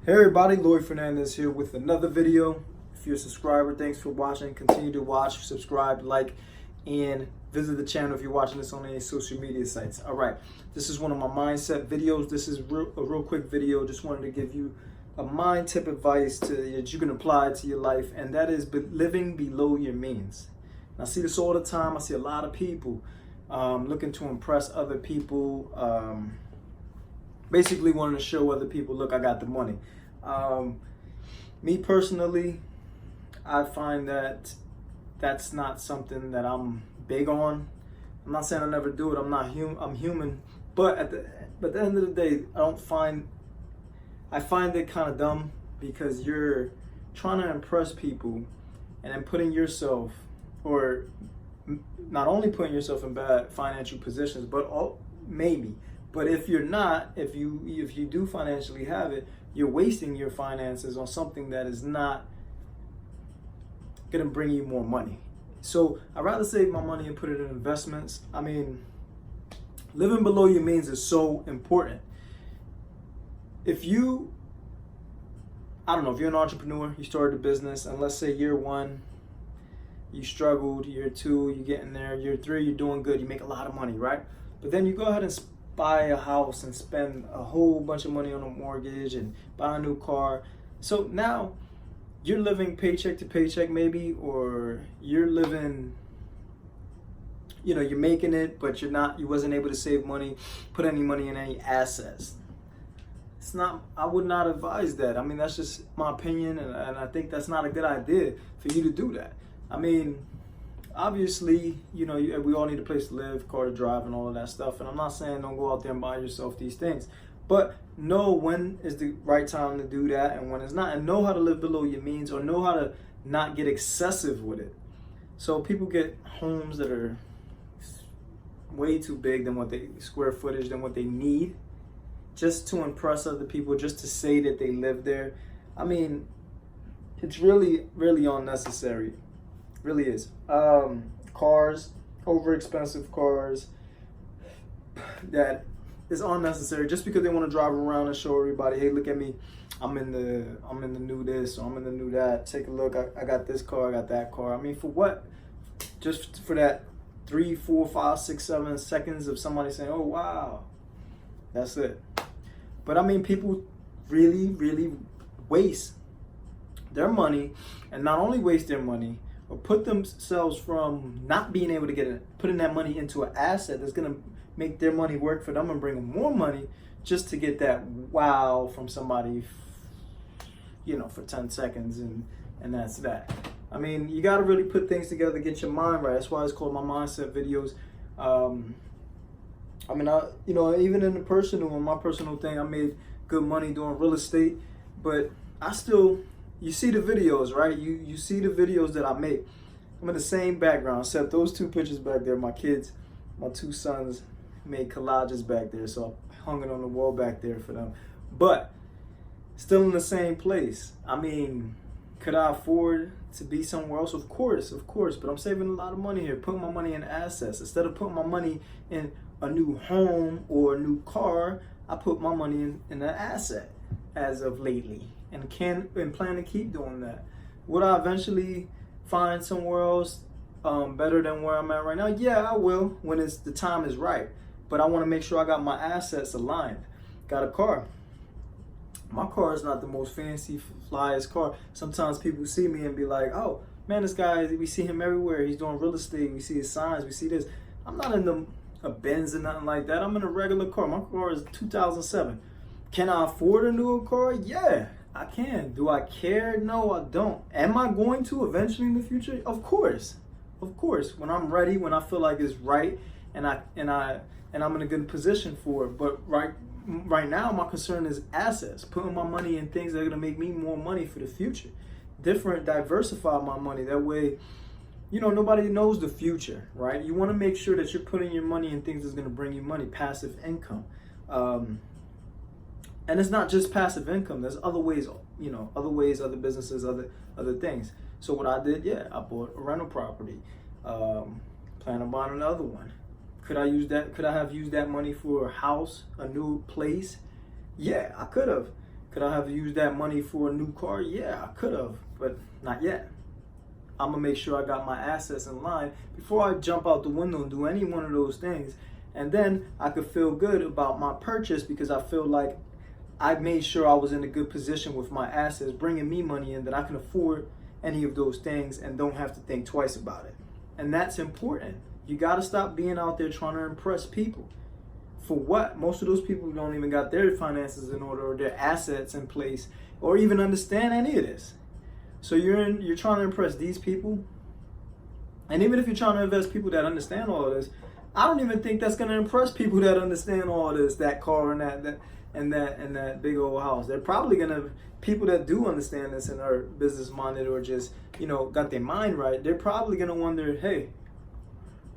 Hey everybody, Lloyd Fernandez here with another video. If you're a subscriber, thanks for watching. Continue to watch, subscribe, like, and visit the channel if you're watching this on any social media sites. All right, this is one of my mindset videos. This is a real quick video. Just wanted to give you a mind tip advice that you can apply to your life, and that is living below your means. And I see this all the time. I see a lot of people looking to impress other people. Basically wanting to show other people, look, I got the money. Me personally, I find that that's not something that I'm big on. I'm not saying I never do it. I'm human. But at the end of the day, I find it kind of dumb because you're trying to impress people and then putting yourself, or not only putting yourself in bad financial positions, but But if you're not, if you do financially have it, you're wasting your finances on something that is not gonna bring you more money. So I'd rather save my money and put it in investments. I mean, living below your means is so important. If you, I don't know, if you're an entrepreneur, you started a business, and let's say year one, you struggled, year two, you're getting there, year three, you're doing good, you make a lot of money, right? But then you go ahead and buy a house and spend a whole bunch of money on a mortgage and buy a new car. So now you're living paycheck to paycheck maybe, or you're living, you're making it, but you wasn't able to save money, put any money in any assets. I would not advise that. I mean, that's just my opinion, and I think that's not a good idea for you to do that. I mean, obviously, we all need a place to live, car to drive, and all of that stuff. And I'm not saying don't go out there and buy yourself these things, but know when is the right time to do that and when it's not, and know how to live below your means, or know how to not get excessive with it. So people get homes that are way too big than square footage than what they need, just to impress other people, just to say that they live there. I mean, it's really, really unnecessary. Really is. Cars, over expensive cars, that is unnecessary just because they want to drive around and show everybody, hey, look at me, I'm in the new this, or I'm in the new that. Take a look, I got this car, I got that car. I mean, for what? Just for that 3, 4, 5, 6, 7 seconds of somebody saying, oh wow, that's it. But I mean, people really, really waste their money, and not only waste their money, or put themselves from not being able to putting that money into an asset that's gonna make their money work for them and bring them more money, just to get that wow from somebody, for 10 seconds, and that's that. I mean, you gotta really put things together, get your mind right. That's why it's called my mindset videos. I mean, even in my personal thing, I made good money doing real estate, but you see the videos, right? You see the videos that I make. I'm in the same background, except those two pictures back there, my kids, my two sons made collages back there, so I hung it on the wall back there for them. But still in the same place. I mean, could I afford to be somewhere else? Of course, but I'm saving a lot of money here, putting my money in assets. Instead of putting my money in a new home or a new car, I put my money in an asset as of lately. And plan to keep doing that. Would I eventually find somewhere else better than where I'm at right now? Yeah, I will when the time is right. But I want to make sure I got my assets aligned. Got a car. My car is not the most fancy, flyest car. Sometimes people see me and be like, oh, man, this guy, we see him everywhere. He's doing real estate. We see his signs. We see this. I'm not in a Benz or nothing like that. I'm in a regular car. My car is 2007. Can I afford a newer car? Yeah, I can. Do I care? No, I don't. Am I going to eventually in the future? Of course. When I'm ready, when I feel like it's right, and I'm in a good position for it. But right now, my concern is assets. Putting my money in things that are gonna make me more money for the future. Diversify my money. That way, nobody knows the future, right? You want to make sure that you're putting your money in things that's gonna bring you money, passive income. And it's not just passive income. There's other ways, other businesses, other things. So what I did, I bought a rental property. Plan on buying another one. Could I have used that money for a house, a new place? Yeah, I could have. Could I have used that money for a new car? Yeah, I could have, but not yet. I'm gonna make sure I got my assets in line before I jump out the window and do any one of those things. And then I could feel good about my purchase because I feel like I made sure I was in a good position with my assets, bringing me money in that I can afford any of those things and don't have to think twice about it. And that's important. You gotta stop being out there trying to impress people. For what? Most of those people don't even got their finances in order or their assets in place or even understand any of this. So you're trying to impress these people. And even if you're trying to invest people that understand all of this, I don't even think that's gonna impress people that understand all of this, that car and that big old house. They're probably gonna, people that do understand this and are business minded or just, got their mind right, they're probably gonna wonder, hey,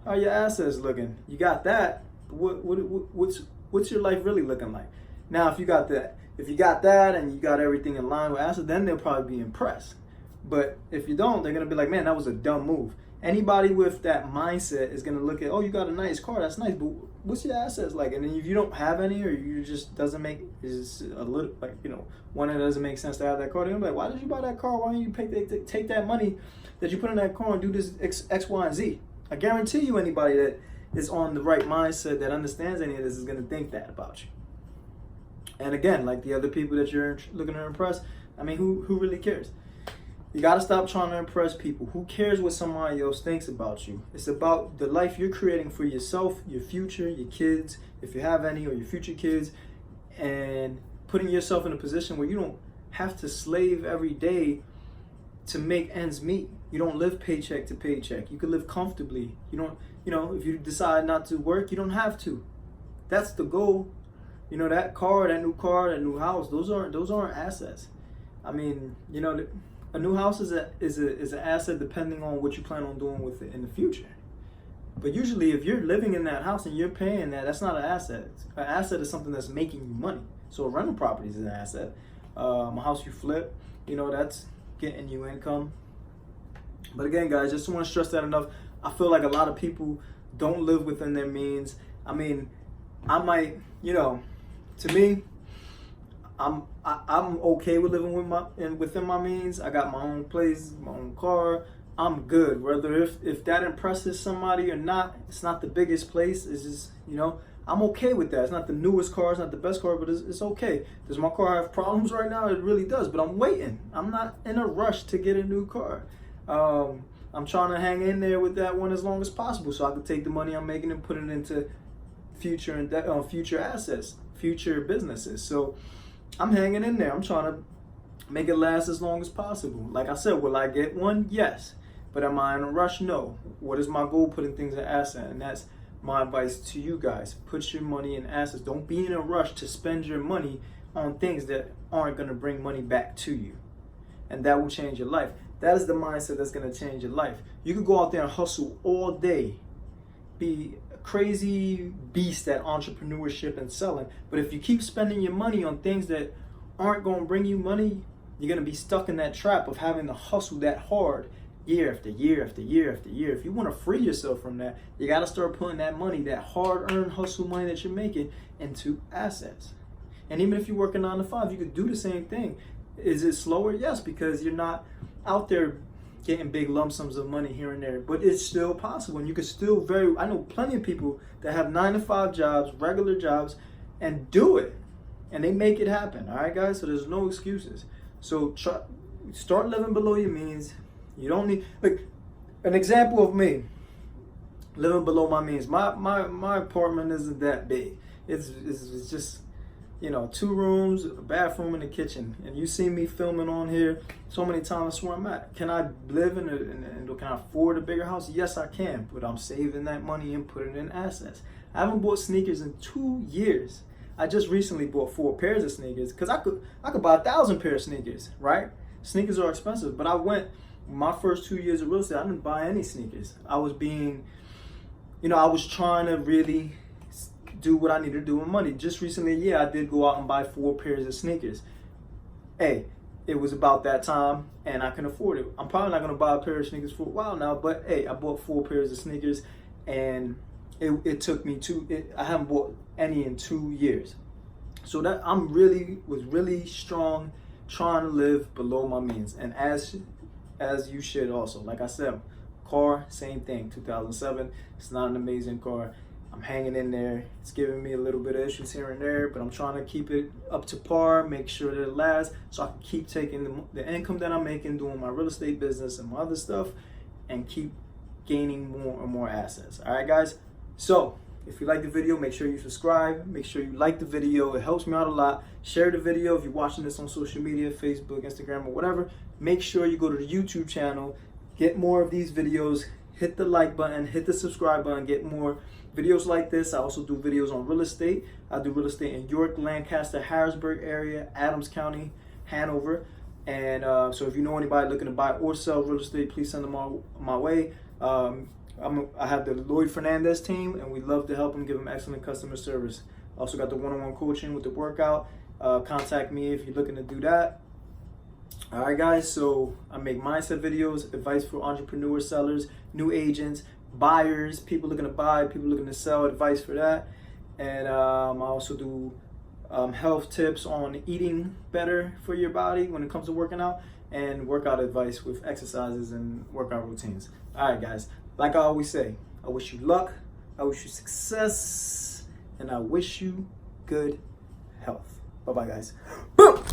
how are your assets looking? You got that. What's your life really looking like? Now, if you got that and you got everything in line with assets, then they'll probably be impressed. But if you don't, they're gonna be like, man, that was a dumb move. Anybody with that mindset is gonna look at, oh, you got a nice car, that's nice, but what's your assets like? And then if you don't have any, or you just doesn't make, is a little like, one that doesn't make sense to have that car, they're gonna be like, why did you buy that car? Why don't you take that money that you put in that car and do this X, Y, and Z? I guarantee you, anybody that is on the right mindset that understands any of this is gonna think that about you. And again, like the other people that you're looking to impress, I mean, who really cares? You got to stop trying to impress people. Who cares what somebody else thinks about you? It's about the life you're creating for yourself, your future, your kids, if you have any, or your future kids, and putting yourself in a position where you don't have to slave every day to make ends meet. You don't live paycheck to paycheck. You can live comfortably. You don't, if you decide not to work, you don't have to. That's the goal. That car, that new house, those aren't assets. I mean, a new house is an asset depending on what you plan on doing with it in the future. But usually, if you're living in that house and you're paying that, that's not an asset. An asset is something that's making you money. So a rental property is an asset. A house you flip, that's getting you income. But again, guys, just want to stress that enough. I feel like a lot of people don't live within their means. I mean, I might, to me, I'm okay with living within my means. I got my own place, my own car. I'm good. Whether if that impresses somebody or not, it's not the biggest place. It's just, I'm okay with that. It's not the newest car, it's not the best car, but it's okay. Does my car have problems right now? It really does, but I'm waiting. I'm not in a rush to get a new car. I'm trying to hang in there with that one as long as possible so I can take the money I'm making and put it into future assets, future businesses. So I'm hanging in there. I'm trying to make it last as long as possible. Like I said, will I get one? Yes. But am I in a rush? No. What is my goal? Putting things in asset. And that's my advice to you guys. Put your money in assets. Don't be in a rush to spend your money on things that aren't going to bring money back to you. And that will change your life. That is the mindset that's going to change your life. You could go out there and hustle all day. Be a crazy beast at entrepreneurship and selling. But if you keep spending your money on things that aren't going to bring you money, you're going to be stuck in that trap of having to hustle that hard year after year after year after year. If you want to free yourself from that, you got to start putting that money, that hard-earned hustle money that you're making, into assets. And even if you work a 9 to 5, you could do the same thing. Is it slower? Yes, because you're not out there getting big lump sums of money here and there, but it's still possible. And you can still I know plenty of people that have 9 to 5 jobs, regular jobs, and do it. And they make it happen. All right, guys? So there's no excuses. So start living below your means. You don't need, like, an example of me living below my means. My apartment isn't that big. It's just, 2 rooms, a bathroom, and a kitchen. And you see me filming on here so many times. That's where I'm at. Can I live can I afford a bigger house? Yes, I can. But I'm saving that money and putting it in assets. I haven't bought sneakers in 2 years. I just recently bought 4 pairs of sneakers because I could buy 1,000 pairs of sneakers, right? Sneakers are expensive, but my first 2 years of real estate, I didn't buy any sneakers. I was I was trying to really do what I needed to do with money. Just recently, I did go out and buy 4 pairs of sneakers. Hey, it was about that time and I can afford it. I'm probably not going to buy a pair of sneakers for a while now, but hey, I bought 4 pairs of sneakers and it took me I haven't bought any in 2 years. So that I'm was really strong, trying to live below my means, and as you should also. Like I said, car, same thing. 2007. It's not an amazing car. I'm hanging in there. It's giving me a little bit of issues here and there, but I'm trying to keep it up to par, make sure that it lasts, so I can keep taking the income that I'm making, doing my real estate business and my other stuff, and keep gaining more and more assets. All right, guys. So if you like the video, make sure you subscribe. Make sure you like the video. It helps me out a lot. Share the video if you're watching this on social media, Facebook, Instagram, or whatever. Make sure you go to the YouTube channel, get more of these videos, hit the like button, hit the subscribe button, get more videos like this. I also do videos on real estate. I do real estate in York, Lancaster, Harrisburg area, Adams County, Hanover. And so if you know anybody looking to buy or sell real estate, please send them my way. I have the Lloyd Fernandez team, and we love to help them, give them excellent customer service. Also got the one-on-one coaching with the workout. Contact me if you're looking to do that. All right, guys, so I make mindset videos, advice for entrepreneurs, sellers, new agents, buyers, people looking to buy, people looking to sell, advice for that. And I also do health tips on eating better for your body when it comes to working out, and workout advice with exercises and workout routines. All right, guys, like I always say, I wish you luck, I wish you success, and I wish you good health. Bye-bye, guys. Boom!